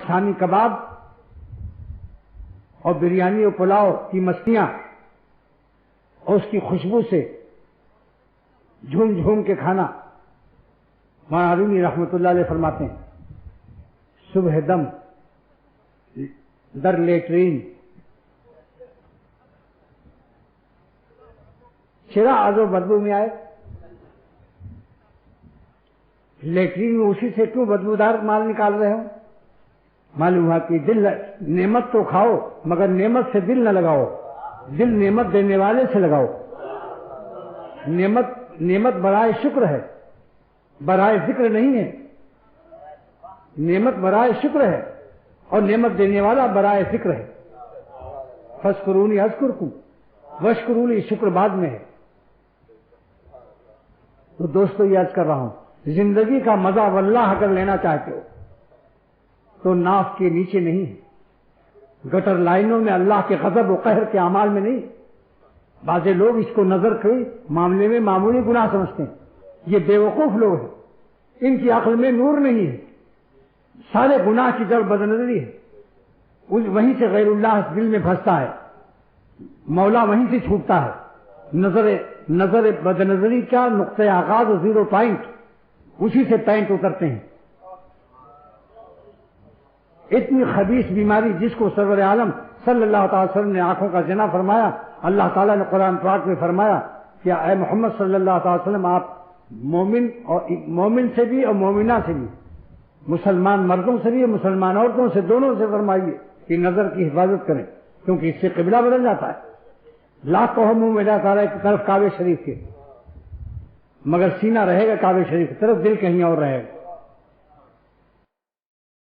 شامی کباب اور بریانی اور پلاؤ کی مستیاں اور اس کی خوشبو سے جھوم جھوم کے کھانا. مولانا رومی رحمۃ اللہ علیہ فرماتے ہیں صبح دم در لیٹرین چرا آزو بدبو میں آئے. لیٹرین میں اسی سے کیوں بدبودار مال نکال رہے ہوں؟ معلوم ہوا کہ دل نعمت تو کھاؤ مگر نعمت سے دل نہ لگاؤ. دل نعمت دینے والے سے لگاؤ. نعمت برائے شکر ہے، برائے ذکر نہیں ہے. نعمت برائے شکر ہے اور نعمت دینے والا برائے ذکر ہے. فاذکرونی اذکرکم واشکرونی، شکر بعد میں ہے. تو دوستو یہ عرض کر رہا ہوں، زندگی کا مزہ واللہ اگر لینا چاہتے ہو تو ناف کے نیچے نہیں ہے، گٹر لائنوں میں اللہ کے غضب و قہر کے اعمال میں نہیں. بعض لوگ اس کو نظر کے معاملے میں معمولی گناہ سمجھتے ہیں. یہ بے وقوف لوگ ہیں، ان کی عقل میں نور نہیں ہے. سارے گناہ کی جڑ بدنظری ہے. وہیں سے غیر اللہ دل میں پھنستا ہے، مولا وہیں سے چھوٹتا ہے. نظر بدنظری کا نقطۂ آغاز و زیرو پوائنٹ، اسی سے پینٹ اترتے ہیں. اتنی خبیث بیماری جس کو سرور عالم صلی اللہ تعالی وسلم نے آنکھوں کا زنا فرمایا، اللہ تعالیٰ نے قرآن پاک میں فرمایا کہ اے محمد صلی اللہ تعالی وسلم آپ مومن سے بھی اور مومنہ سے بھی، مسلمان مردوں سے بھی اور مسلمان عورتوں سے، دونوں سے فرمائیے کہ نظر کی حفاظت کریں، کیونکہ اس سے قبلہ بدل جاتا ہے. لاکھ کو منہ میں جاتا رہے ایک طرف کعبہ شریف کے، مگر سینہ رہے گا کعبہ شریف کی طرف، دل کہیں اور رہے گا.